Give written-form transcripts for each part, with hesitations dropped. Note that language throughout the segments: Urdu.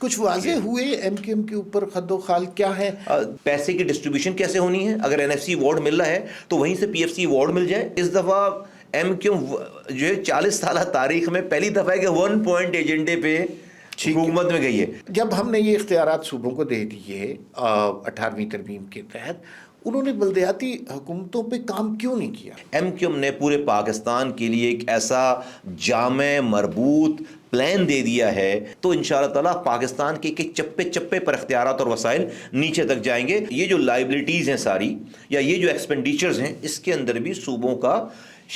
کچھ واضح ہوئے ایم کیو ایم کے اوپر خد و خال کیا ہے؟ پیسے کی ڈسٹریبیوشن کیسے ہونی ہے؟ اگر این ایف سی ایوارڈ مل رہا ہے تو وہیں سے پی ایف سی ایوارڈ مل جائے. اس دفعہ ایم کیو جو ہے 40 سالہ تاریخ میں پہلی دفعہ ہے کہ 1 پوائنٹ ایجنڈے پہ حکومت میں گئی ہے. جب ہم نے یہ اختیارات صوبوں کو دے دیے 18ویں ترمیم کے تحت، انہوں نے بلدیاتی حکومتوں پہ کام کیوں نہیں کیا؟ ایم کیو ایم نے پورے پاکستان کے لیے ایک ایسا جامع مربوط پلان دے دیا ہے تو انشاءاللہ تعالیٰ پاکستان کے چپے چپے پر اختیارات اور وسائل نیچے تک جائیں گے. یہ جو لائبلٹیز ہیں ساری یا یہ جو ایکسپینڈیچرز ہیں اس کے اندر بھی صوبوں کا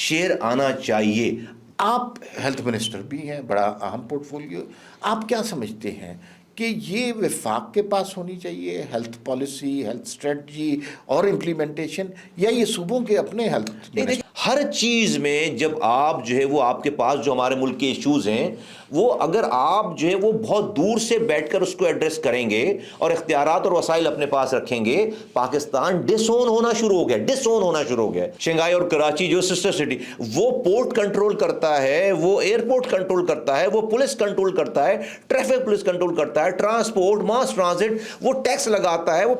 شیئر آنا چاہیے. آپ ہیلتھ منسٹر بھی ہیں، بڑا اہم پورٹ فولیو، آپ کیا سمجھتے ہیں کہ یہ وفاق کے پاس ہونی چاہیے ہیلتھ پالیسی، ہیلتھ اسٹریٹجی اور امپلیمنٹیشن، یا یہ صوبوں کے اپنے ہیلتھ؟ ہر چیز میں جب آپ جو ہے وہ آپ کے پاس جو ہمارے ملک کے ایشوز ہیں وہ اگر آپ جو ہے وہ بہت دور سے بیٹھ کر اس کو ایڈریس کریں گے اور اختیارات اور وسائل اپنے پاس رکھیں گے، پاکستان ڈس اون ہونا شروع ہو گیا. شنگھائی اور کراچی جو سسٹر سٹی، وہ پورٹ کنٹرول کرتا ہے، وہ ایئرپورٹ کنٹرول کرتا ہے، وہ پولیس کنٹرول کرتا ہے، ٹریفک پولیس کنٹرول کرتا ہے، ٹرانسپورٹ، ماس ٹرانزٹ، وہ ٹیکس لگاتا ہے، وہ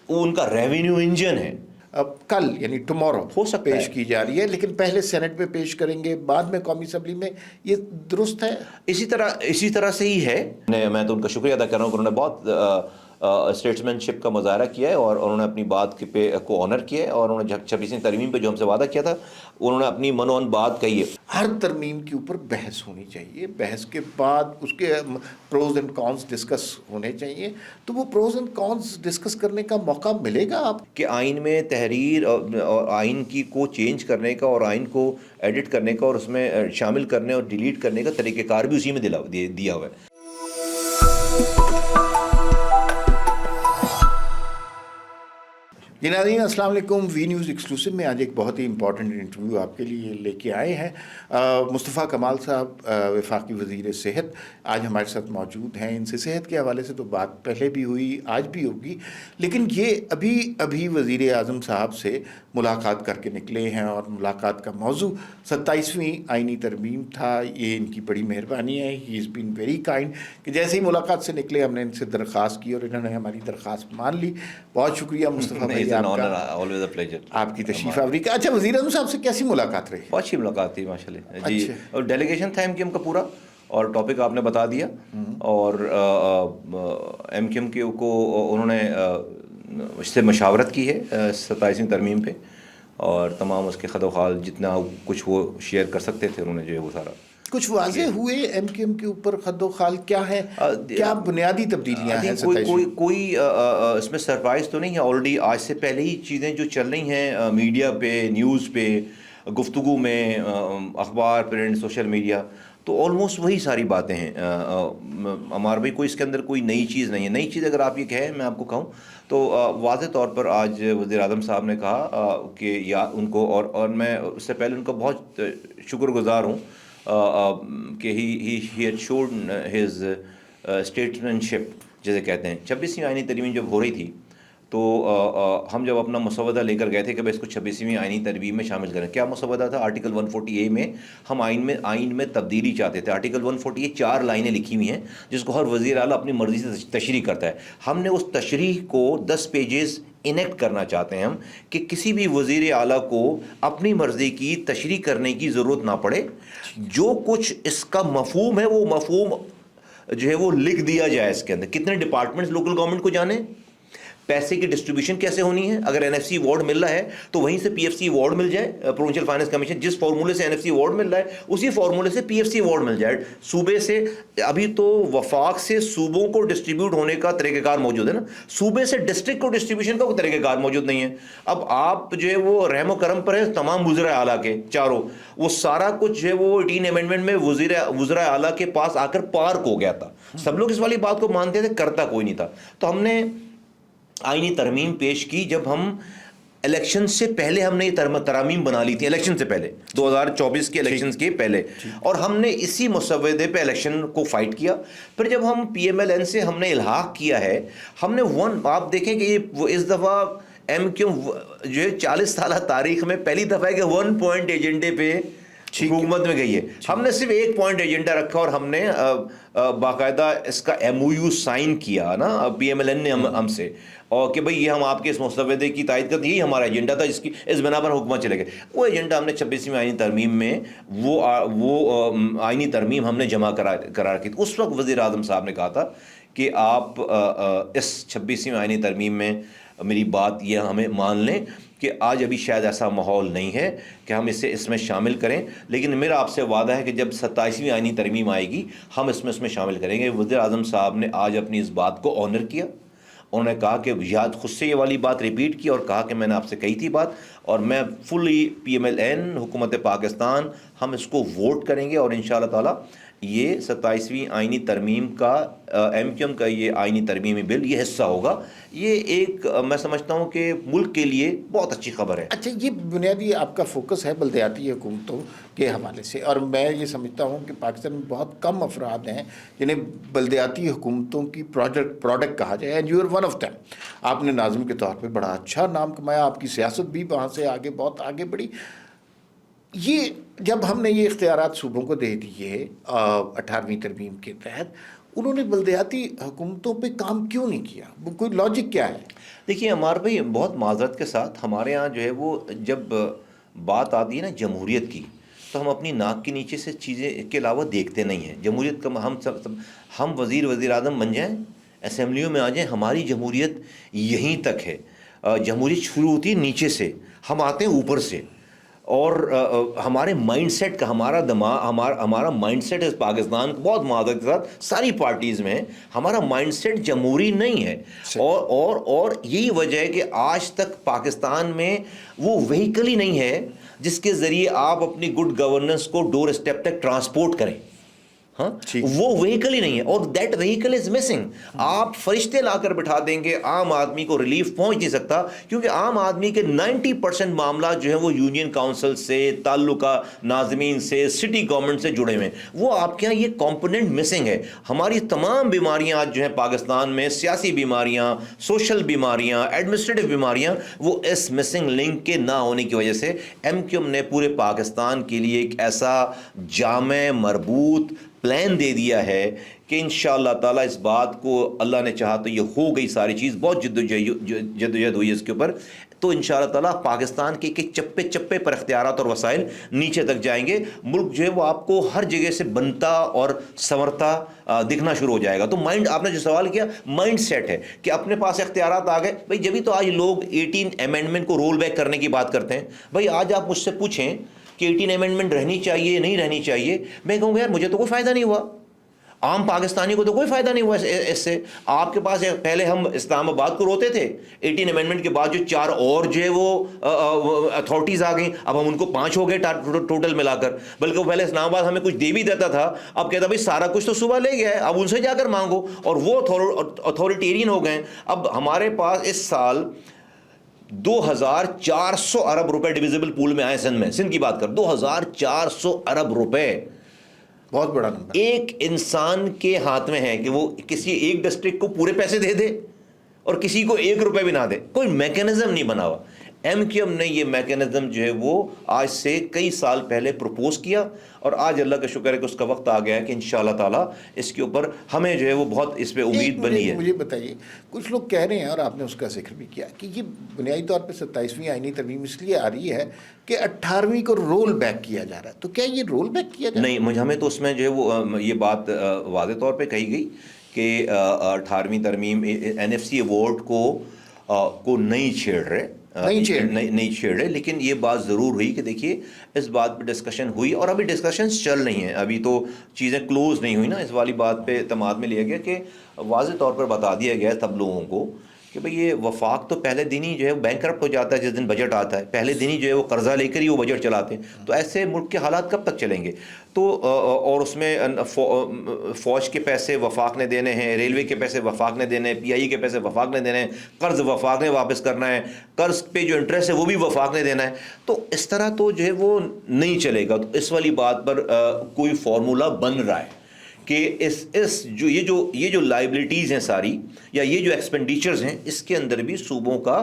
ان کا ریونیو انجن ہے. اب کل یعنی ٹمورو ہو سکتا پیش کی جا رہی ہے، لیکن پہلے سینٹ میں پیش کریں گے، بعد میں قومی اسمبلی میں، یہ درست ہے؟ اسی طرح سے ہی ہے. میں تو ان کا شکریہ ادا کر رہا ہوں کہ انہوں نے بہت اسٹیٹسمین شپ کا مظاہرہ کیا ہے اور انہوں نے اپنی بات کو آنر کیا ہے اور انہوں نے 26ویں ترمیم پہ جو ہم سے وعدہ کیا تھا انہوں نے اپنی منون بات کہی ہے. ہر ترمیم کے اوپر بحث ہونی چاہیے، بحث کے بعد اس کے پروز اینڈ کونس ڈسکس ہونے چاہیے. تو وہ پروز اینڈ کونس ڈسکس کرنے کا موقع ملے گا آپ کہ آئین میں تحریر اور آئین کو چینج کرنے کا اور آئین کو ایڈٹ کرنے کا اور اس میں شامل کرنے اور ڈیلیٹ کرنے کا طریقہ کار بھی اسی میں دیا ہوا ہے. ناظرین السلام علیکم. وی نیوز ایکسکلوسیو میں آج ایک بہت ہی امپورٹنٹ انٹرویو آپ کے لیے لے کے آئے ہیں. مصطفیٰ کمال صاحب وفاقی وزیر صحت آج ہمارے ساتھ موجود ہیں. ان سے صحت کے حوالے سے تو بات پہلے بھی ہوئی، آج بھی ہوگی، لیکن یہ ابھی وزیر اعظم صاحب سے ملاقات کر کے نکلے ہیں اور ملاقات کا موضوع 27ویں آئینی ترمیم تھا. یہ ان کی بڑی مہربانی ہے، ہی از بین ویری کائنڈ کہ جیسے ہی ملاقات سے نکلے ہم نے ان سے درخواست کی اور انہوں نے ہماری درخواست مان لی. بہت شکریہ مصطفیٰ بھائی آپ کی تشریف آوری کا. اچھا، وزیر اعظم صاحب سے کیسی ملاقات رہی؟ بہت اچھی ملاقات تھی ماشاء اللہ جی. اور ڈیلیگیشن تھا ایم کیو ایم کا پورا اور ٹاپک آپ نے بتا دیا اور ایم کیو ایم کو انہوں نے اس سے مشاورت کی ہے 27ویں ترمیم پہ اور تمام اس کے خد و خال جتنا کچھ وہ شیئر کر سکتے تھے انہوں نے جو ہے وہ سارا. کچھ واضح ہوئے ایم کیو ایم کے اوپر خد و خال کیا ہے؟ کیا بنیادی تبدیلیاں ہیں؟ کوئی اس میں سرپرائز تو نہیں ہے. آلریڈی آج سے پہلے ہی چیزیں جو چل رہی ہیں میڈیا پہ، نیوز پہ، گفتگو میں، اخبار، پرنٹ، سوشل میڈیا، تو آلموسٹ وہی ساری باتیں ہیں. ہمارا بھی کوئی اس کے اندر کوئی نئی چیز نہیں ہے. نئی چیز اگر آپ یہ کہیں میں آپ کو کہوں تو واضح طور پر آج وزیر اعظم صاحب نے کہا کہ یا ان کو اور میں اس سے پہلے ان کا بہت شکر گزار ہوں کہ he had showed his statesmanship جیسے کہتے ہیں. 26ویں آئینی ترمیم جب ہو رہی تھی تو ہم جب اپنا مسودہ لے کر گئے تھے کہ بھائی اس کو 26ویں آئینی ترمیم میں شامل کریں. کیا مسودہ تھا؟ آرٹیکل 140A میں ہم آئین میں تبدیلی چاہتے تھے. آرٹیکل 140A 4 لائنیں لکھی ہوئی ہیں جس کو ہر وزیر اعلیٰ اپنی مرضی سے تشریح کرتا ہے. ہم نے اس تشریح کو 10 پیجز انیکٹ کرنا چاہتے ہیں ہم کہ کسی بھی وزیر اعلیٰ کو اپنی مرضی کی تشریح کرنے کی ضرورت نہ پڑے. جو کچھ اس کا مفہوم ہے وہ مفہوم جو ہے وہ لکھ دیا جائے. اس کے اندر کتنے ڈپارٹمنٹس لوکل گورنمنٹ کو جانے، پیسے کی ڈسٹریبیوشن کیسے ہونی ہے، اگر این ایف سی ایوارڈ مل رہا ہے تو وہیں سے پی ایف سی ایوارڈ مل جائے. پروونشل فائنانس کمیشن جس فارمولے سے این ایف سی ایوارڈ مل رہا ہے اسی فارمولے سے پی ایف سی ایوارڈ مل جائے. صوبے سے ابھی تو وفاق سے صوبوں کو ڈسٹریبیوٹ ہونے کا طریقہ کار موجود ہے نا، صوبے سے ڈسٹرکٹ کو ڈسٹریبیوشن کا کوئی طریقہ کار موجود نہیں ہے. اب آپ جو ہے وہ رحم و کرم پر ہے تمام وزراء اعلیٰ کے چاروں، وہ سارا کچھ جو ہے وہ 18 امینڈمنٹ میں وزراء اعلیٰ کے پاس آ کر پارک ہو گیا تھا. سب لوگ اس والی بات کو مانتے تھے، کرتا کوئی نہیں تھا. تو ہم نے آئینی ترمیم پیش کی جب ہم الیکشن سے پہلے ہم نے یہ ترامیم بنا لی تھی، الیکشن سے پہلے 2024 کے الیکشنز کے پہلے، اور ہم نے اسی مسودے پہ الیکشن کو فائٹ کیا. پھر جب ہم پی ایم ایل این سے ہم نے الحاق کیا ہے، ہم نے آپ دیکھیں کہ یہ اس دفعہ ایم کیو جو ہے 40 سالہ تاریخ میں پہلی دفعہ ہے کہ 1 پوائنٹ ایجنڈے پہ حکومت میں گئی ہے. ہم نے صرف ایک پوائنٹ ایجنڈا رکھا اور ہم نے باقاعدہ اس کا MOU سائن کیا نا PMLN نے ہم سے, اور کہ بھئی یہ ہم آپ کے اس مسودے کی تائید کرتے, یہی ہمارا ایجنڈا تھا جس کی اس بنا پر حکومت چلے گئے. وہ ایجنڈا ہم نے 26ویں آئینی ترمیم میں وہ آئینی ترمیم ہم نے جمع قرار کی. اس وقت وزیر اعظم صاحب نے کہا تھا کہ آپ اس 26ویں آئینی ترمیم میں میری بات یہ ہمیں مان لیں کہ آج ابھی شاید ایسا ماحول نہیں ہے کہ ہم اس میں شامل کریں, لیکن میرا آپ سے وعدہ ہے کہ جب 27ویں آئینی ترمیم آئے گی ہم اس میں شامل کریں گے. وزیر اعظم صاحب نے آج اپنی اس بات کو آنر کیا. انہوں نے کہا کہ یاد خود سے یہ والی بات ریپیٹ کی اور کہا کہ میں نے آپ سے کہی تھی بات, اور میں فلی PMLN حکومت پاکستان ہم اس کو ووٹ کریں گے, اور انشاءاللہ تعالی یہ 27ویں آئینی ترمیم کا MQM کا یہ آئینی ترمیمی بل یہ حصہ ہوگا. یہ ایک میں سمجھتا ہوں کہ ملک کے لیے بہت اچھی خبر ہے. اچھا, یہ بنیادی آپ کا فوکس ہے بلدیاتی حکومتوں کے حوالے سے, اور میں یہ سمجھتا ہوں کہ پاکستان میں بہت کم افراد ہیں جنہیں بلدیاتی حکومتوں کی پروڈکٹ کہا جائے, and you are one of them. آپ نے ناظم کے طور پہ بڑا اچھا نام کمایا, آپ کی سیاست بھی وہاں سے بہت آگے بڑھی. یہ جب ہم نے یہ اختیارات صوبوں کو دے دیے 18ویں ترمیم کے تحت, انہوں نے بلدیاتی حکومتوں پہ کام کیوں نہیں کیا؟ کوئی لاجک کیا ہے؟ دیکھیے عمار بھائی, بہت معذرت کے ساتھ ہمارے ہاں جو ہے وہ جب بات آتی ہے نا جمہوریت کی, تو ہم اپنی ناک کے نیچے سے چیزیں کے علاوہ دیکھتے نہیں ہیں. جمہوریت کا ہم وزیر اعظم بن جائیں, اسمبلیوں میں آ جائیں, ہماری جمہوریت یہیں تک ہے. جمہوریت شروع ہوتی ہے نیچے سے, ہم آتے ہیں اوپر سے. اور ہمارے مائنڈ سیٹ کا ہمارا دماغ ہمارا مائنڈ سیٹ ہے پاکستان بہت معذرت کے ساتھ ساری پارٹیز میں ہمارا مائنڈ سیٹ جمہوری نہیں ہے. اور یہی وجہ ہے کہ آج تک پاکستان میں وہ وہیکل ہی نہیں ہے جس کے ذریعے آپ اپنی گڈ گورننس کو ڈور اسٹیپ تک ٹرانسپورٹ کریں. ہاں, وہ وہیکل ہی نہیں ہے, اور دیٹ وہیکل از مسنگ. آپ فرشتے لا کر بٹھا دیں گے, عام آدمی کو ریلیف پہنچ نہیں سکتا, کیونکہ عام آدمی کے 90% معاملات جو ہیں وہ یونین کاؤنسل سے, تعلقہ ناظمین سے, سٹی گورنمنٹ سے جڑے ہوئے ہیں. وہ آپ کے یہاں یہ کمپوننٹ مسنگ ہے. ہماری تمام بیماریاں آج جو ہیں پاکستان میں, سیاسی بیماریاں, سوشل بیماریاں, ایڈمنسٹریٹو بیماریاں, وہ اس مسنگ لنک کے نہ ہونے کی وجہ سے MQM نے پورے پاکستان کے لیے ایک ایسا جامع مربوط پلان دے دیا ہے کہ انشاءاللہ تعالیٰ اس بات کو اللہ نے چاہا تو یہ ہو گئی ساری چیز. بہت جدوجہد ہوئی اس کے اوپر, تو انشاءاللہ تعالیٰ پاکستان کے چپے چپے پر اختیارات اور وسائل نیچے تک جائیں گے. ملک جو ہے وہ آپ کو ہر جگہ سے بنتا اور سنورتا دکھنا شروع ہو جائے گا. تو مائنڈ, آپ نے جو سوال کیا, مائنڈ سیٹ ہے کہ اپنے پاس اختیارات آ گئے. بھائی جبھی تو آج لوگ 18 امینڈمنٹ کو رول بیک کرنے کی بات کرتے ہیں. بھائی آج آپ مجھ سے پوچھیں کہ 18 امینڈمنٹ رہنی چاہیے نہیں رہنی چاہیے, میں کہوں گا یار مجھے تو کوئی فائدہ نہیں ہوا, عام پاکستانی کو تو کوئی فائدہ نہیں ہوا اس سے. آپ کے پاس پہلے ہم اسلام آباد کو روتے تھے, 18 امینڈمنٹ کے بعد جو 4 اور جو ہے وہ اتھارٹیز آ گئیں, اب ہم ان کو 5 ہو گئے ٹوٹل ملا کر. بلکہ وہ پہلے اسلام آباد ہمیں کچھ دے بھی دیتا تھا, اب کہتا بھائی سارا کچھ تو صبح لے گیا ہے, اب ان سے جا کر مانگو, اور وہ اتھارٹیرین ہو گئے. اب ہمارے پاس اس سال 2400 ارب روپے ڈویزیبل پول میں آئے سندھ کی بات کر, 2400 ارب روپے, بہت بڑا نمبر. ایک انسان کے ہاتھ میں ہے کہ وہ کسی ایک ڈسٹرکٹ کو پورے پیسے دے دے اور کسی کو 1 روپے بھی نہ دے. کوئی میکینزم نہیں بنا ہوا. MQM نے یہ میکینزم جو ہے وہ آج سے کئی سال پہلے پروپوز کیا, اور آج اللہ کا شکر ہے کہ اس کا وقت آ گیا ہے کہ انشاءاللہ تعالیٰ اس کے اوپر ہمیں جو ہے وہ بہت اس پہ امید بنی ہے. مجھے بتائیے, کچھ لوگ کہہ رہے ہیں, اور آپ نے اس کا ذکر بھی کیا, کہ یہ بنیادی طور پہ 27ویں آئینی ترمیم اس لیے آ رہی ہے کہ 18ویں کو رول بیک کیا جا رہا ہے. تو کیا یہ رول بیک کیا جا رہا ہے؟ نہیں, ہمیں تو اس میں جو ہے وہ یہ بات واضح طور پہ کہی گئی کہ 18ویں ترمیم NFC ایوارڈ کو نہیں چھیڑ رہے, نہیں چھیڑ رہے. لیکن یہ بات ضرور ہوئی کہ دیکھیے اس بات پہ ڈسکشن ہوئی, اور ابھی ڈسکشنز چل رہی ہیں, ابھی تو چیزیں کلوز نہیں ہوئی نا. اس والی بات پہ اعتماد میں لیا گیا کہ واضح طور پر بتا دیا گیا سب لوگوں کو کہ بھئی یہ وفاق تو پہلے دن ہی جو ہے بینکرپٹ ہو جاتا ہے جس دن بجٹ آتا ہے, پہلے دن ہی جو ہے وہ قرضہ لے کر ہی وہ بجٹ چلاتے ہیں. تو ایسے ملک کے حالات کب تک چلیں گے؟ تو اور اس میں فوج کے پیسے وفاق نے دینے ہیں, ریلوے کے پیسے وفاق نے دینے ہیں, PI کے پیسے وفاق نے دینے ہیں, قرض وفاق نے واپس کرنا ہے, قرض پہ جو انٹرسٹ ہے وہ بھی وفاق نے دینا ہے. تو اس طرح تو جو ہے وہ نہیں چلے گا. تو اس والی بات پر کوئی فارمولا بن رہا ہے کہ یہ جو لائبلٹیز ہیں ساری, یا یہ جو ایکسپینڈیچرز ہیں, اس کے اندر بھی صوبوں کا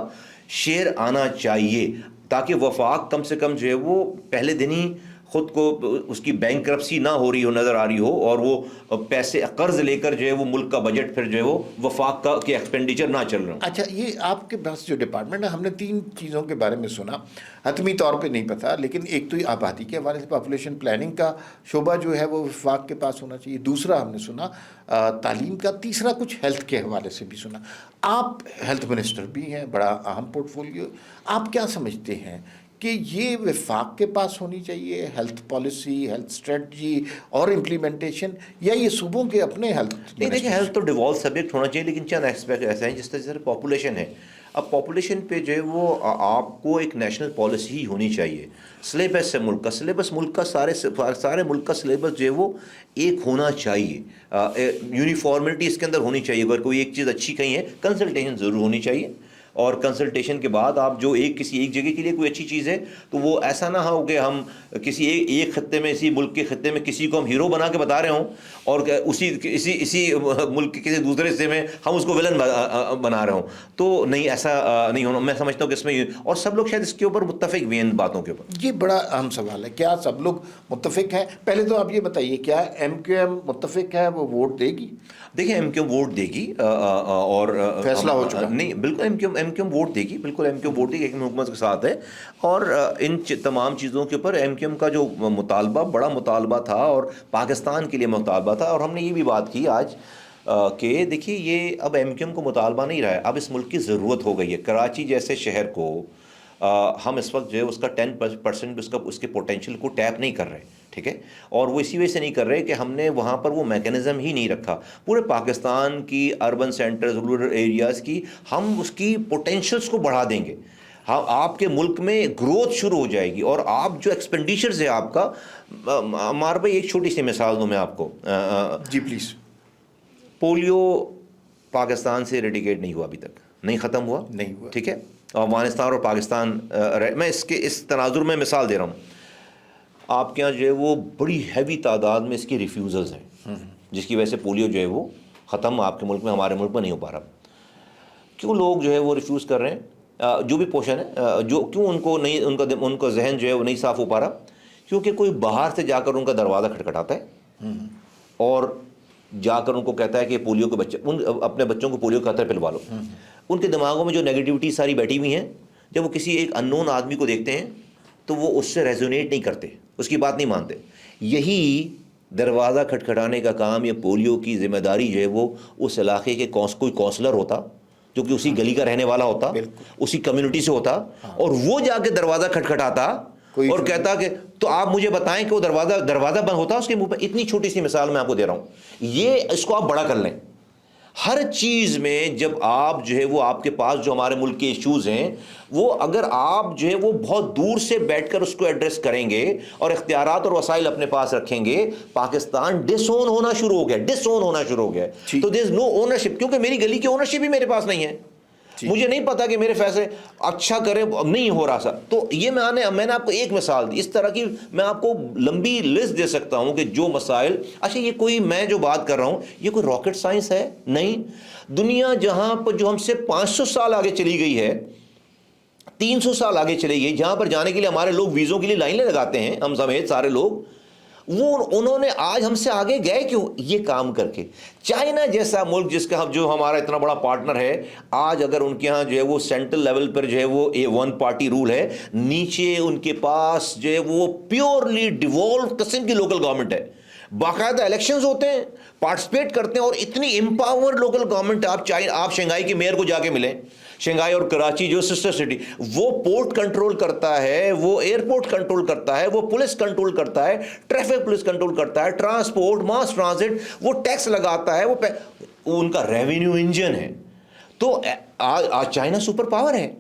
شیئر آنا چاہیے, تاکہ وفاق کم سے کم جو ہے وہ پہلے دن ہی خود کو اس کی بینکرپسی نہ ہو رہی ہو نظر آ رہی ہو اور وہ پیسے قرض لے کر جو ہے وہ ملک کا بجٹ پھر جو ہے وہ وفاق کا کے ایکسپینڈیچر نہ چل رہا. اچھا، یہ آپ کے پاس جو ڈپارٹمنٹ ہے، ہم نے 3 چیزوں کے بارے میں سنا، حتمی طور پہ نہیں پتا، لیکن ایک تو یہ آبادی کے حوالے سے پاپولیشن پلاننگ کا شعبہ جو ہے وہ وفاق کے پاس ہونا چاہیے، دوسرا ہم نے سنا تعلیم کا، تیسرا کچھ ہیلتھ کے حوالے سے بھی سنا. آپ ہیلتھ منسٹر بھی ہیں، بڑا اہم پورٹ فولیو، آپ کیا سمجھتے ہیں کہ یہ وفاق کے پاس ہونی چاہیے ہیلتھ پالیسی، ہیلتھ اسٹریٹجی اور امپلیمنٹیشن، یا یہ صوبوں کے اپنے ہیلتھ؟ نہیں دیکھیں، ہیلتھ تو ڈیوالو سبجیکٹ ہونا چاہیے، لیکن چند ایسپیکٹ ایسے ہیں جس طرح پاپولیشن ہے. اب پاپولیشن پہ جو ہے وہ آپ کو ایک نیشنل پالیسی ہی ہونی چاہیے. سلیبس ہے ملک کا، سلیبس ملک کا سارے ملک کا سلیبس جو ہے وہ ایک ہونا چاہیے. یونیفارملٹی اس کے اندر ہونی چاہیے. اگر کوئی ایک چیز اچھی کہیں ہے، کنسلٹیشن ضرور ہونی چاہیے، اور کنسلٹیشن کے بعد آپ جو کسی ایک جگہ کے لیے کوئی اچھی چیز ہے تو وہ ایسا نہ ہو کہ ہم کسی ایک خطے میں، اسی ملک کے خطے میں کسی کو ہم ہیرو بنا کے بتا رہے ہوں اور اسی ملک کے کسی دوسرے حصے میں ہم اس کو ولن بنا رہے ہوں. تو نہیں، ایسا نہیں ہونا. میں سمجھتا ہوں کہ اس میں، اور سب لوگ شاید اس کے اوپر متفق بھی ہیں ان باتوں کے اوپر. یہ بڑا اہم سوال ہے، کیا سب لوگ متفق ہیں؟ پہلے تو آپ یہ بتائیے، کیا ایم کیو ایم متفق ہے، وہ ووٹ دے گی؟ دیکھیں، ایم کیو ووٹ دے گی اور فیصلہ ہو چکا. نہیں، بالکل ایم کیو ووٹ دے گی، بالکل ایم کیو ووٹ دے گی، ایک حکومت کے ساتھ ہے. اور ان تمام چیزوں کے اوپر ایم کیو ایم کا جو مطالبہ، بڑا مطالبہ تھا اور پاکستان کے لیے مطالبہ تھا. اور ہم نے یہ بھی بات کی آج کہ دیکھیے، یہ اب ایم کیو ایم کو مطالبہ نہیں رہا ہے، اب اس ملک کی ضرورت ہو گئی ہے. کراچی جیسے شہر کو ہم اس وقت جو ہے اس کا 10% اس کے پوٹینشیل کو ٹیپ نہیں کر رہے، ٹھیک ہے. اور وہ اسی وجہ سے نہیں کر رہے کہ ہم نے وہاں پر وہ میکینزم ہی نہیں رکھا. پورے پاکستان کی اربن سینٹرز، رورل ایریاز کی ہم اس کی پوٹینشیلس کو بڑھا دیں گے. ہاں، آپ کے ملک میں گروتھ شروع ہو جائے گی. اور آپ جو ایکسپینڈیچرز ہے آپ کا، عمار بھائی ایک چھوٹی سی مثال دوں میں آپ کو. جی پلیز. پولیو پاکستان سے ریڈیکیٹ نہیں ہوا ابھی تک، نہیں ختم ہوا، نہیں ہوا، ٹھیک ہے. افغانستان اور پاکستان، میں اس تناظر میں مثال دے رہا ہوں. آپ کے یہاں جو ہے وہ بڑی ہیوی تعداد میں اس کی ریفیوزلز ہیں، جس کی وجہ سے پولیو جو ہے وہ ختم آپ کے ملک میں، ہمارے ملک میں نہیں ہو پا رہا. کیوں لوگ جو ہے وہ ریفیوز کر رہے ہیں؟ جو بھی پوشن ہے، جو کیوں ان کو نہیں، ان کا ذہن جو ہے وہ نہیں صاف ہو پا رہا؟ کیونکہ کوئی باہر سے جا کر ان کا دروازہ کھٹکھٹاتا ہے اور جا کر ان کو کہتا ہے کہ پولیو کے بچے، اپنے بچوں کو پولیو کا قطرہ پلوا لو. ان کے دماغوں میں جو نیگیٹیوٹی ساری بیٹھی ہوئی ہیں، جب وہ کسی ایک ان نون آدمی کو دیکھتے ہیں تو وہ اس سے ریزونیٹ نہیں کرتے، اس کی بات نہیں مانتے. یہی دروازہ کھٹکھٹانے کا کام یا پولیو کی ذمہ داری جو ہے وہ اس علاقے کے کوئی کونسلر ہوتا جو کہ اسی گلی کا رہنے والا ہوتا، اسی کمیونٹی سے ہوتا، اور وہ جا کے دروازہ کھٹکھٹاتا اور کہتا کہ تو آپ مجھے بتائیں کہ وہ دروازہ بند ہوتا اس کے منہ پہ. اتنی چھوٹی سی مثال میں آپ کو دے رہا ہوں. یہ اس کو آپ بڑا کر لیں. ہر چیز میں جب آپ جو ہے وہ آپ کے پاس جو ہمارے ملک کے ایشوز ہیں، وہ اگر آپ جو ہے وہ بہت دور سے بیٹھ کر اس کو ایڈریس کریں گے اور اختیارات اور وسائل اپنے پاس رکھیں گے، پاکستان ڈس اون ہونا شروع ہو گیا. تو دیر از نو اونرشپ، کیونکہ میری گلی کی اونرشپ ہی میرے پاس نہیں ہے. مجھے نہیں پتا کہ میرے فیصلے اچھا کریں، نہیں ہو رہا سر. تو یہ میں نے آپ کو ایک مثال دی. اس طرح کی میں آپ کو لمبی لسٹ دے سکتا ہوں کہ جو مسائل. اچھا، یہ کوئی میں جو بات کر رہا ہوں یہ کوئی راکٹ سائنس ہے؟ نہیں. دنیا جہاں پر جو ہم سے 500 سال آگے چلی گئی ہے، 300 سال آگے چلی گئی، جہاں پر جانے کے لیے ہمارے لوگ ویزوں کے لیے لائنیں لگاتے ہیں، ہم سمیت سارے لوگ، انہوں نے آج ہم سے آگے گئے کیوں؟ یہ کام کر کے. چائنا جیسا ملک جس کا جو ہمارا اتنا بڑا پارٹنر ہے، آج اگر ان کے ہاں جو ہے وہ سینٹرل لیول پر جو ہے وہ ون پارٹی رول ہے، نیچے ان کے پاس جو ہے وہ پیورلی ڈیوالو قسم کی لوکل گورنمنٹ ہے. باقاعدہ الیکشنز ہوتے ہیں، پارٹیسپیٹ کرتے ہیں، اور اتنی امپاور لوکل گورنمنٹ. آپ شنگھائی کے میئر کو جا کے ملیں، شنگھائی اور کراچی جو سسٹر سٹی، وہ پورٹ کنٹرول کرتا ہے، وہ ایئرپورٹ کنٹرول کرتا ہے، وہ پولیس کنٹرول کرتا ہے، ٹریفک پولیس کنٹرول کرتا ہے، ٹرانسپورٹ، ماس ٹرانزٹ، وہ ٹیکس لگاتا ہے، وہ ان کا ریونیو انجن ہے. تو آج چائنا سپر پاور ہے.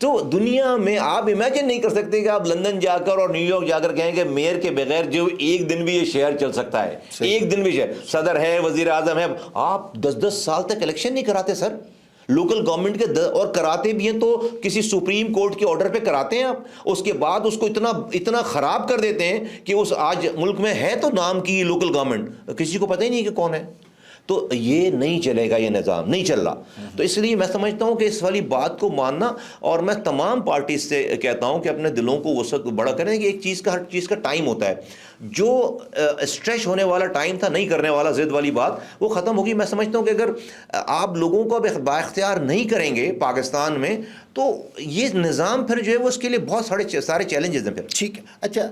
تو دنیا میں آپ امیجن نہیں کر سکتے کہ آپ لندن جا کر اور نیو یارک جا کر کہیں کہ میئر کے بغیر جو ایک دن بھی یہ شہر چل سکتا ہے، ایک دن بھی شہر، صدر ہے، وزیر اعظم ہے. آپ 10 سال تک الیکشن نہیں کراتے سر لوکل گورنمنٹ کے، اور کراتے بھی ہیں تو کسی سپریم کورٹ کے آرڈر پہ کراتے ہیں آپ. اس کے بعد اس کو اتنا خراب کر دیتے ہیں کہ اس آج ملک میں ہے تو نام کی لوکل گورنمنٹ، کسی کو پتہ ہی نہیں کہ کون ہے. تو یہ نہیں چلے گا، یہ نظام نہیں چل رہا. تو اس لیے میں سمجھتا ہوں کہ اس والی بات کو ماننا، اور میں تمام پارٹیز سے کہتا ہوں کہ اپنے دلوں کو وہ سب بڑا کریں کہ ایک چیز کا، ہر چیز کا ٹائم ہوتا ہے. جو اسٹریچ ہونے والا ٹائم تھا، نہیں کرنے والا ضد والی بات، وہ ختم ہوگی. میں سمجھتا ہوں کہ اگر آپ لوگوں کو اب بااختیار نہیں کریں گے پاکستان میں، تو یہ نظام پھر جو ہے وہ اس کے لیے بہت سارے چیلنجز ہیں پھر. ٹھیک ہے. اچھا،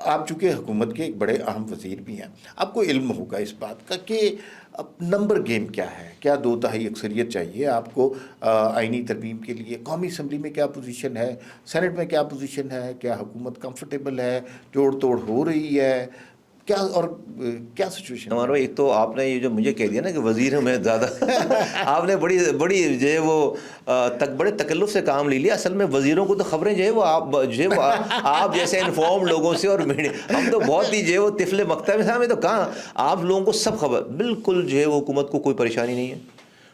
آپ چونکہ حکومت کے ایک بڑے اہم وزیر بھی ہیں، آپ کو علم ہوگا اس بات کا کہ اب نمبر گیم کیا ہے. کیا 2/3 اکثریت چاہیے آپ کو آئینی ترمیم کے لیے؟ قومی اسمبلی میں کیا پوزیشن ہے؟ سینٹ میں کیا پوزیشن ہے؟ کیا حکومت کمفرٹیبل ہے؟ جوڑ توڑ ہو رہی ہے کیا؟ اور کیا سچویشن ہمارا بھائی، ایک تو آپ نے یہ جو مجھے کہہ دیا نا کہ وزیر میں زیادہ آپ نے بڑی جو ہے وہ بڑے تکلف سے کام لے لیا. اصل میں وزیروں کو تو خبریں جو ہے وہ آپ جیسے انفارم لوگوں سے، اور ہم تو بہت ہی جو ہے وہ طفل مکتب میں، ہمیں تو کہاں، آپ لوگوں کو سب خبر. بالکل جو ہے وہ حکومت کو کوئی پریشانی نہیں ہے.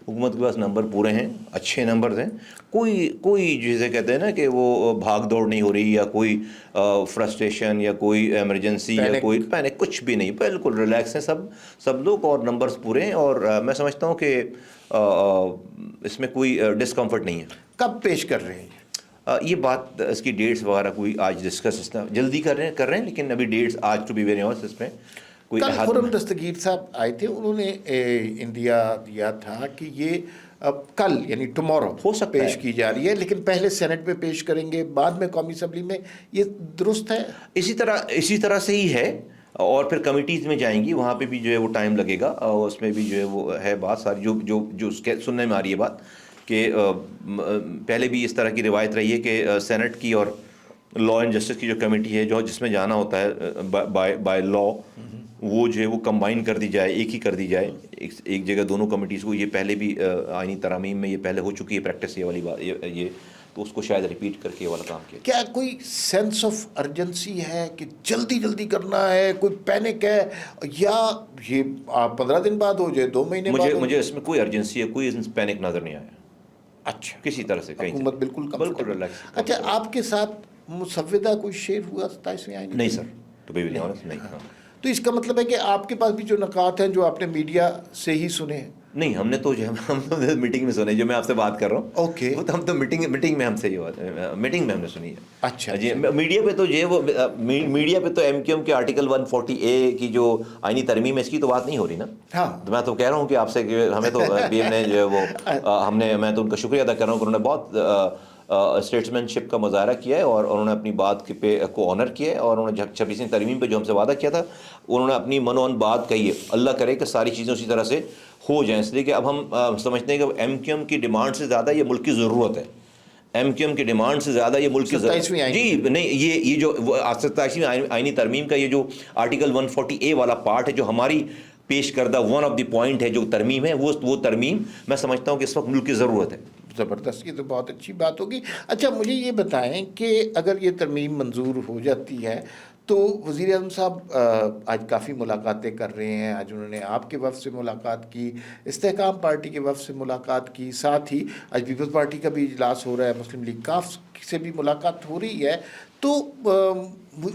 حکومت کے پاس نمبر پورے ہیں، اچھے نمبرز ہیں. کوئی جسے کہتے ہیں نا کہ وہ بھاگ دوڑ نہیں ہو رہی، یا کوئی فرسٹریشن، یا کوئی ایمرجنسی، یا کوئی پینک، کچھ بھی نہیں. بالکل ریلیکس ہیں سب لوگ، اور نمبرز پورے ہیں. اور میں سمجھتا ہوں کہ اس میں کوئی ڈسکمفرٹ نہیں ہے. کب پیش کر رہے ہیں یہ بات، اس کی ڈیٹس وغیرہ کوئی آج ڈسکس جلدی کر رہے ہیں، لیکن ابھی ڈیٹس آج ٹو بی ویری آنسٹ اس میں کوئی کل خرم دستگیر صاحب آئے تھے، انہوں نے اندیا دیا تھا کہ یہ اب کل یعنی ٹمورو ہو سکتا پیش کی جا رہی ہے، لیکن پہلے سینٹ میں پیش کریں گے، بعد میں قومی اسمبلی میں. یہ درست ہے؟ اسی طرح سے ہی ہے. اور پھر کمیٹیز میں جائیں گی، وہاں پہ بھی جو ہے وہ ٹائم لگے گا. اور اس میں بھی جو ہے وہ ہے بات ساری جو اس کے سننے میں آ رہی ہے بات کہ پہلے بھی اس طرح کی روایت رہی ہے کہ سینٹ کی اور لا اینڈ جسٹس کی جو کمیٹی ہے، جس میں جانا ہوتا ہے بائی لا، وہ جو ہے وہ کمبائن کر دی جائے، ایک ہی کر دی جائے ایک جگہ دونوں کمیٹیز کو. یہ پہلے بھی آئینی ترامیم میں یہ پہلے ہو چکی ہے پریکٹس، یہ والی بات یہ تو اس کو شاید ریپیٹ کر کے یہ والا کام کیا. کیا کوئی سینس آف ارجنسی ہے کہ جلدی کرنا ہے؟ کوئی پینک ہے؟ یا یہ 15 دن بعد ہو جائے، 2 مہینے بعد؟ مجھے اس میں کوئی ارجنسی ہے، کوئی پینک نظر نہیں آیا. اچھا، کسی طرح سے حکومت بالکل ریلیکس. اچھا، آپ کے ساتھ مسودہ کوئی شیئر ہوا 27ویں آئین؟ نہیں سر، تو بی آنسٹ نہیں. تو اس کا مطلب ہے کہ آپ کے پاس بھی جو نکات ہیں جو آپ نے میڈیا سے ہی سنے ہیں؟ نہیں، ہم نے تو جو ہم تو میٹنگ میں سنے، جو میں آپ سے بات کر رہا ہوں. اوکے، وہ تو ہم تو میٹنگ میں ہم سے یہ میٹنگ میں ہم نے سنی ہے. اچھا جی، میڈیا پہ تو جو ہے وہ میڈیا پہ تو ایم کیو ایم کے آرٹیکل 140A کی جو آئینی ترمیم ہے، اس کی تو بات نہیں ہو رہی نا. ہاں، تو میں تو کہہ رہا ہوں کہ آپ سے کہ ہمیں تو پی ایم نے جو ہے وہ میں تو ان کا شکریہ ادا کر رہا ہوں کہ انہوں نے بہت اسٹیٹسمین شپ کا مظاہرہ کیا ہے، اور انہوں نے اپنی بات کو آنر کیا ہے. اور انہوں نے 26ویں ترمیم پہ جو ہم سے وعدہ کیا تھا، انہوں نے اپنی من بات کہی ہے. اللہ کرے کہ ساری چیزیں اسی طرح سے ہو جائیں. اس لیے کہ اب ہم سمجھتے ہیں کہ ایم کیو ایم کی ڈیمانڈ سے زیادہ یہ ملک کی ضرورت ہے. ایم کیو ایم کی ڈیمانڈ سے زیادہ یہ ملک کی ضرورت. جی نہیں، یہ جو 27ویں آئینی ترمیم کا یہ جو آرٹیکل 140A والا پارٹ ہے، جو ہماری پیش کردہ ون آف دی پوائنٹ ہے، جو ترمیم ہے، وہ ترمیم میں سمجھتا ہوں کہ اس وقت ملک کی ضرورت ہے. زبردست، یہ تو بہت اچھی بات ہوگی. اچھا، مجھے یہ بتائیں کہ اگر یہ ترمیم منظور ہو جاتی ہے تو وزیر اعظم صاحب آج کافی ملاقاتیں کر رہے ہیں. آج انہوں نے آپ کے وفد سے ملاقات کی، استحکام پارٹی کے وفد سے ملاقات کی، ساتھ ہی آج پیپلز پارٹی کا بھی اجلاس ہو رہا ہے، مسلم لیگ کاف سے بھی ملاقات ہو رہی ہے. تو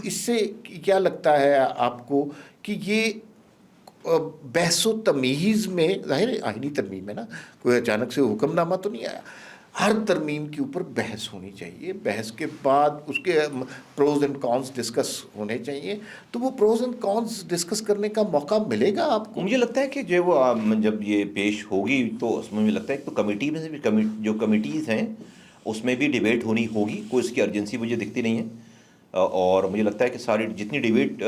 اس سے کیا لگتا ہے آپ کو کہ یہ بحث و تمیز میں، ظاہر ہے آئینی ترمیم ہے نا، کوئی اچانک سے حکم نامہ تو نہیں آیا، ہر ترمیم کے اوپر بحث ہونی چاہیے، بحث کے بعد اس کے پروز اینڈ کونس ڈسکس ہونے چاہیے. تو وہ پروز اینڈ کونس ڈسکس کرنے کا موقع ملے گا آپ کو؟ مجھے لگتا ہے کہ جب یہ پیش ہوگی تو اس میں مجھے لگتا ہے کہ تو کمیٹی میں سے بھی جو کمیٹیز ہیں اس میں بھی ڈیبیٹ ہونی ہوگی. کوئی اس کی ارجنسی مجھے دکھتی نہیں ہے. اور مجھے لگتا ہے کہ ساری جتنی ڈیبیٹ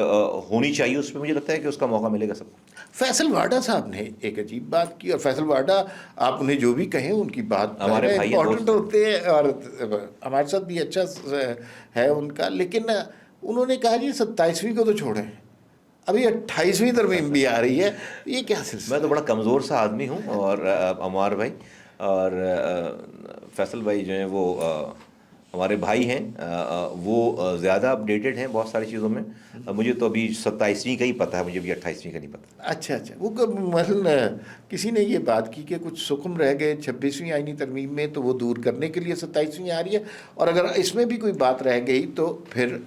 ہونی چاہیے اس میں مجھے لگتا ہے کہ اس کا موقع ملے گا سب کو. فیصل واڈا صاحب نے ایک عجیب بات کی، اور فیصل واڈا آپ انہیں جو بھی کہیں ان کی بات ہمارے بھائی امپورٹنٹ ہوتے ہیں، اور ہمارے ساتھ بھی اچھا ہے ان کا. لیکن انہوں نے کہا جی 27ویں کو تو چھوڑیں، ابھی 28ویں ترمیم بھی آ رہی ہے. یہ کیا سلسلہ؟ میں تو بڑا کمزور سا آدمی ہوں، اور عمار بھائی اور فیصل بھائی جو ہیں وہ ہمارے بھائی ہیں، وہ زیادہ اپڈیٹڈ ہیں بہت ساری چیزوں میں. مجھے تو ابھی 27ویں کا ہی پتہ ہے، مجھے ابھی 28ویں کا نہیں پتہ. اچھا، وہ مثلاً کسی نے یہ بات کی کہ کچھ سکم رہ گئے 26ویں آئینی ترمیم میں، تو وہ دور کرنے کے لیے 27ویں آ رہی ہے، اور اگر اس میں بھی کوئی بات رہ گئی تو پھر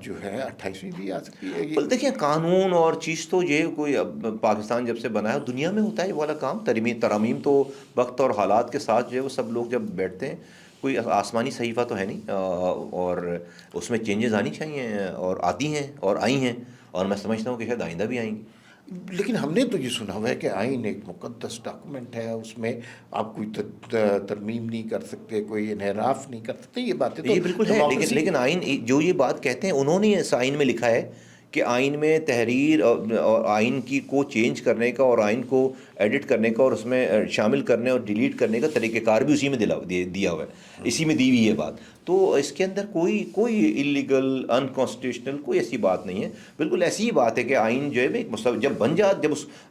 جو ہے 28ویں بھی آ سکتی ہے. بل دیکھیں قانون اور چیز تو یہ کوئی اب پاکستان جب سے بنا ہے دنیا میں ہوتا ہے یہ والا کام، ترامیم تو وقت اور حالات کے ساتھ جو ہے وہ سب لوگ جب بیٹھتے ہیں، کوئی آسمانی صحیفہ تو ہے نہیں، اور اس میں چینجز آنی چاہیے اور آتی ہیں اور آئی ہیں، اور میں سمجھتا ہوں کہ شاید آئندہ بھی آئیں گی. لیکن ہم نے تو یہ سنا ہوا ہے کہ آئین ایک مقدس ڈاکومنٹ ہے، اس میں آپ کوئی ترمیم نہیں کر سکتے، کوئی انحراف نہیں کر سکتے. یہ باتیں تو یہ بالکل ہے، لیکن آئین جو یہ بات کہتے ہیں انہوں نے اس آئین میں لکھا ہے کہ آئین میں تحریر اور آئین کی کو چینج کرنے کا اور آئین کو ایڈٹ کرنے کا اور اس میں شامل کرنے اور ڈیلیٹ کرنے کا طریقہ کار بھی اسی میں دیا ہوا ہے، اسی میں دی ہوئی ہے بات. تو اس کے اندر کوئی اللیگل انکانسٹیٹیوشنل کوئی ایسی بات نہیں ہے. بالکل ایسی ہی بات ہے کہ آئین جو ہے جب بن جائے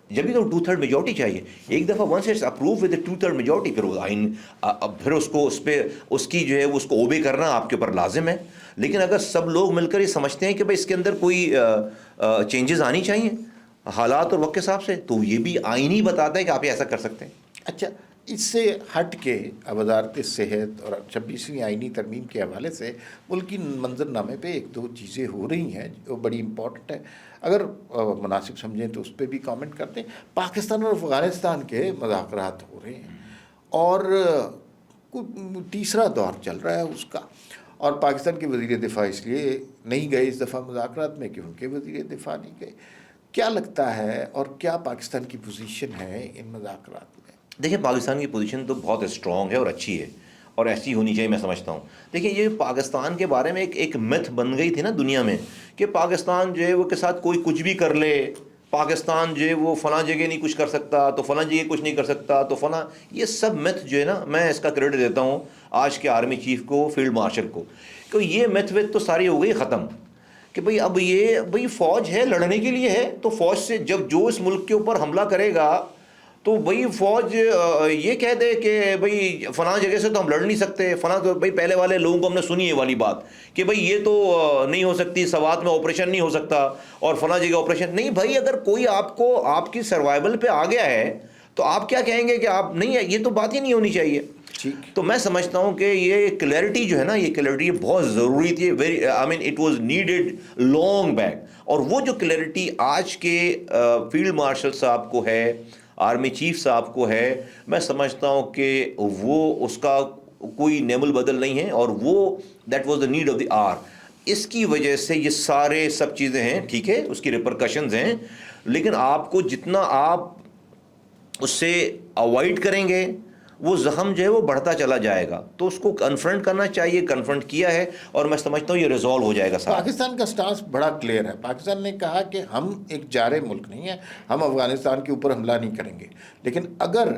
جب بھی تو 2/3 میجورٹی چاہیے. ایک دفعہ once it's approve with 2/3 majority پھر وہ آئین پھر اس کو اس پہ اس کی جو ہے اس کو اوبے کرنا آپ کے اوپر لازم ہے. لیکن اگر سب لوگ مل کر یہ سمجھتے ہیں کہ بھائی اس کے اندر کوئی چینجز آنی چاہیے حالات اور وقت کے حساب سے، تو یہ بھی آئین ہی بتاتا ہے کہ آپ یہ ایسا کر سکتے ہیں. اچھا، اس سے ہٹ کے وزارت صحت اور 26ویں آئینی ترمیم کے حوالے سے ملکی منظر نامے پہ ایک دو چیزیں ہو رہی ہیں جو بڑی امپورٹنٹ ہے، اگر مناسب سمجھیں تو اس پہ بھی کامنٹ کرتے ہیں. پاکستان اور افغانستان کے مذاکرات ہو رہے ہیں اور تیسرا دور چل رہا ہے اس کا، اور پاکستان کے وزیر دفاع اس لیے نہیں گئے اس دفعہ مذاکرات میں کہ ان کے وزیر دفاع نہیں گئے. کیا لگتا ہے اور کیا پاکستان کی پوزیشن ہے ان مذاکرات میں؟ دیکھیں پاکستان کی پوزیشن تو بہت اسٹرانگ ہے اور اچھی ہے اور ایسی ہونی چاہیے میں سمجھتا ہوں. دیکھیں یہ پاکستان کے بارے میں ایک متھ بن گئی تھی نا دنیا میں کہ پاکستان جو ہے وہ کے ساتھ کوئی کچھ بھی کر لے، پاکستان جو ہے وہ فلاں جگہ نہیں کچھ کر سکتا تو فلاں جگہ کچھ نہیں کر سکتا تو فلاں، یہ سب متھ جو ہے نا میں اس کا کریڈٹ دیتا ہوں آج کے آرمی چیف کو، فیلڈ مارشل کو، کہ یہ میتھ ویتھ تو ساری ہو گئی ختم. کہ بھئی اب یہ بھئی فوج ہے لڑنے کے لیے ہے، تو فوج سے جب جو اس ملک کے اوپر حملہ کرے گا تو بھئی فوج یہ کہہ دے کہ بھئی فلاں جگہ سے تو ہم لڑ نہیں سکتے فلاں، تو بھئی پہلے والے لوگوں کو ہم نے سنی ہے والی بات کہ بھئی یہ تو نہیں ہو سکتی، سوات میں آپریشن نہیں ہو سکتا اور فلاں جگہ آپریشن نہیں. بھئی اگر کوئی آپ کو آپ کی سروائیول پہ آ گیا ہے تو آپ کیا کہیں گے کہ آپ نہیں ہے، یہ تو بات ہی نہیں ہونی چاہیے. تو میں سمجھتا ہوں کہ یہ کلیئرٹی جو ہے نا، یہ کلیئرٹی بہت ضروری تھی، I mean it was needed long back. اور وہ جو کلیئرٹی آج کے فیلڈ مارشل صاحب کو ہے، آرمی چیف صاحب کو ہے، میں سمجھتا ہوں کہ وہ اس کا کوئی نعم البدل نہیں ہے، اور وہ that was the need of the hour. اس کی وجہ سے یہ سارے سب چیزیں ہیں، ٹھیک ہے اس کی ریپرکشنز ہیں، لیکن آپ کو جتنا آپ اس سے اوائڈ کریں گے وہ زخم جو ہے وہ بڑھتا چلا جائے گا. تو اس کو کنفرنٹ کرنا چاہیے، کنفرنٹ کیا ہے اور میں سمجھتا ہوں یہ ریزالو ہو جائے گا. پاکستان کا سٹانس بڑا کلیئر ہے. پاکستان نے کہا کہ ہم ایک جارح ملک نہیں ہیں، ہم افغانستان کے اوپر حملہ نہیں کریں گے، لیکن اگر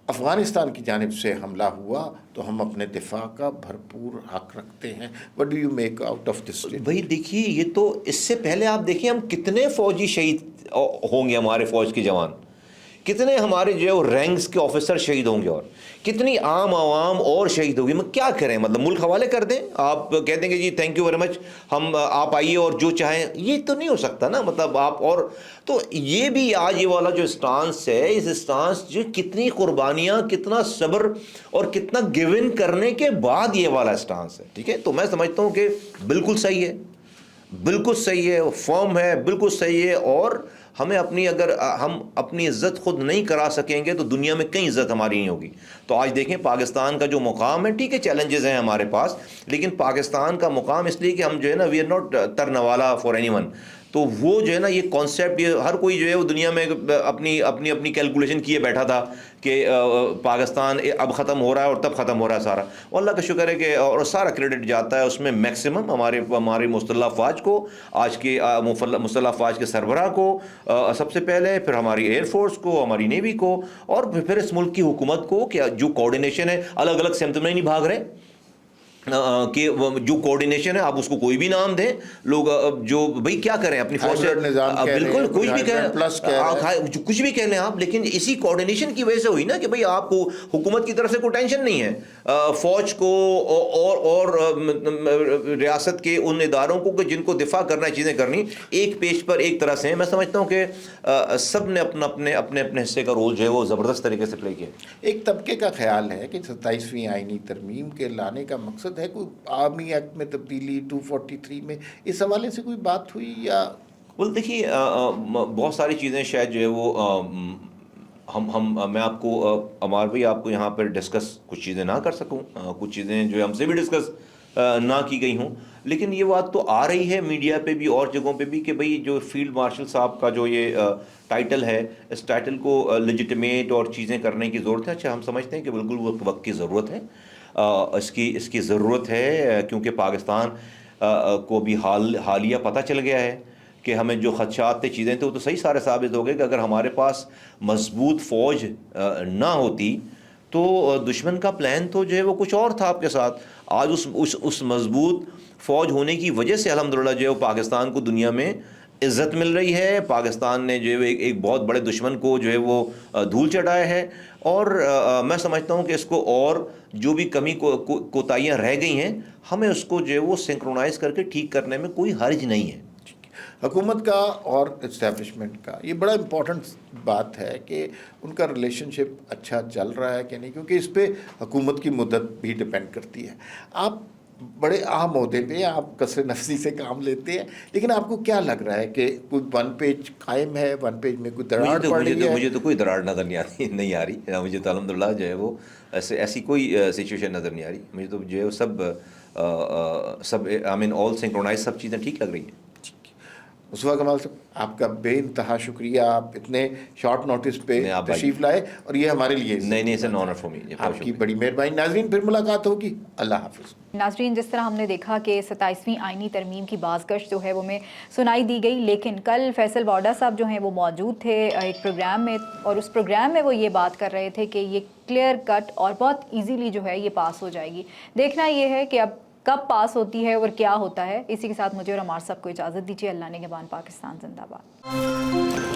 افغانستان کی جانب سے حملہ ہوا تو ہم اپنے دفاع کا بھرپور حق رکھتے ہیں. What do you make out of this? بھائی دیکھیے یہ تو اس سے پہلے آپ دیکھیں ہم کتنے فوجی شہید ہوں گے، ہمارے فوج کے جوان کتنے، ہمارے جو ہے وہ رینکس کے آفیسر شہید ہوں گے اور کتنی عام عوام اور شہید ہوگی. میں کیا کریں، مطلب ملک حوالے کر دیں؟ آپ کہہ دیں گے جی تھینک یو ویری مچ، ہم آپ آئیے اور جو چاہیں، یہ تو نہیں ہو سکتا نا. مطلب آپ اور تو یہ بھی آج یہ والا جو اسٹانس ہے، اس اسٹانس جو کتنی قربانیاں، کتنا صبر اور کتنا گیو ان کرنے کے بعد یہ والا اسٹانس ہے، ٹھیک ہے. تو میں سمجھتا ہوں کہ بالکل صحیح ہے، بالکل صحیح ہے، فرم ہے، بالکل صحیح ہے. اور ہمیں اپنی، اگر ہم اپنی عزت خود نہیں کرا سکیں گے تو دنیا میں کہیں عزت ہماری نہیں ہوگی. تو آج دیکھیں پاکستان کا جو مقام ہے، ٹھیک ہے چیلنجز ہیں ہمارے پاس، لیکن پاکستان کا مقام اس لیے کہ ہم جو ہے نا وی آر ناٹ ترنوالا فار اینی ون. تو وہ جو ہے نا یہ کانسیپٹ، یہ ہر کوئی جو ہے وہ دنیا میں اپنی کیلکولیشن کیے بیٹھا تھا کہ پاکستان اب ختم ہو رہا ہے اور تب ختم ہو رہا ہے سارا. اور اللہ کا شکر ہے کہ اور سارا کریڈٹ جاتا ہے اس میں میکسیمم ہماری مسلح افواج کو، آج کے مسلح افواج کے سربراہ کو سب سے پہلے، پھر ہماری ایئر فورس کو، ہماری نیوی کو، اور پھر اس ملک کی حکومت کو کہ جو کوارڈینیشن ہے، الگ الگ سمت میں نہیں بھاگ رہے کہ جو کوارڈینیشن ہے، آپ اس کو کوئی بھی نام دیں، لوگ جو بھئی کیا کریں اپنی فوج سے، بالکل کچھ بھی کہیں، کچھ بھی کہہ لیں آپ، لیکن اسی کوارڈینیشن کی وجہ سے ہوئی نا کہ بھئی آپ کو حکومت کی طرف سے کوئی ٹینشن نہیں ہے فوج کو اور ریاست کے ان اداروں کو کہ جن کو دفاع کرنا ہے، چیزیں کرنی ایک پیج پر ایک طرح سے ہیں. میں سمجھتا ہوں کہ سب نے اپنے حصے کا رول جو ہے وہ زبردست طریقے سے پلے کیا. ایک طبقے کا خیال ہے کہ 27ویں آئینی ترمیم کے لانے کا مقصد ضرورت ہے, کوئی آرمی ایکٹ میں تبدیلی 243 میں, اس حوالے سے کوئی بات ہوئی یا؟ دیکھیے بہت ساری چیزیں شاید جو ہے وہ میں آپ کو عمار بھائی آپ کو یہاں پر ڈسکس کچھ چیزیں نہ کر سکوں, کچھ چیزیں جو ہے ہم سے بھی ڈسکس نہ کی گئی ہوں, لیکن یہ بات تو آ رہی ہے میڈیا پہ بھی اور جگہوں پہ بھی کہ بھئی جو فیلڈ مارشل صاحب کا جو یہ ٹائٹل ہے, اس ٹائٹل کو لیجٹمیٹ اور چیزیں کرنے کی ضرورت ہے. اچھا, ہم سمجھتے ہیں کہ بالکل وہ وقت کی ضرورت ہے, اس کی ضرورت ہے, کیونکہ پاکستان کو بھی حالیہ پتہ چل گیا ہے کہ ہمیں جو خدشات تھے, چیزیں تھے, وہ تو صحیح سارے ثابت ہو گئے کہ اگر ہمارے پاس مضبوط فوج نہ ہوتی تو دشمن کا پلان تو جو ہے وہ کچھ اور تھا آپ کے ساتھ. آج اس مضبوط فوج ہونے کی وجہ سے الحمدللہ جو ہے وہ پاکستان کو دنیا میں عزت مل رہی ہے. پاکستان نے جو ہے ایک بہت بڑے دشمن کو جو ہے وہ دھول چڑھایا ہے, اور میں سمجھتا ہوں کہ اس کو اور جو بھی کمی کوتاہیاں رہ گئی ہیں, ہمیں اس کو جو ہے وہ سنکرونائز کر کے ٹھیک کرنے میں کوئی حرج نہیں ہے. حکومت کا اور اسٹیبلشمنٹ کا یہ بڑا امپورٹنٹ بات ہے کہ ان کا ریلیشن شپ اچھا چل رہا ہے کہ نہیں, کیونکہ اس پہ حکومت کی مدت بھی ڈپینڈ کرتی ہے. آپ بڑے اہم عہدے پہ, آپ کثر نفسی سے کام لیتے ہیں, لیکن آپ کو کیا لگ رہا ہے کہ کوئی ون پیج قائم ہے, ون پیج میں کوئی دراڑ پڑ رہی ہے؟ مجھے تو کوئی دراڑ نظر نہیں آ رہی. مجھے تو الحمدللہ جو ہے وہ ایسی کوئی سچویشن نظر نہیں آ رہی. مجھے تو جو ہے وہ سب آئی مین آل سنکرونائز, سب چیزیں ٹھیک لگ رہی ہیں. مصطفیٰ کمال صاحب, آپ کا بے انتہا شکریہ, آپ اتنے شارٹ نوٹس پہ تشریف لائے, اور یہ ہمارے لیے آپ کی بڑی مہربانی. ناظرین, پھر ملاقات ہوگی. اللہ حافظ. ناظرین, جس طرح ہم نے دیکھا کہ 27ویں آئینی ترمیم کی بازگشت جو ہے وہ میں سنائی دی گئی, لیکن کل فیصل واڈا صاحب جو ہیں وہ موجود تھے ایک پروگرام میں, اور اس پروگرام میں وہ یہ بات کر رہے تھے کہ یہ کلیئر کٹ اور بہت ایزیلی جو ہے یہ پاس ہو جائے گی. دیکھنا یہ ہے کہ اب کب پاس ہوتی ہے اور کیا ہوتا ہے. اسی کے ساتھ مجھے اور عمار صاحب کو اجازت دیجیے. اللہ نگہبان. پاکستان زندہ باد.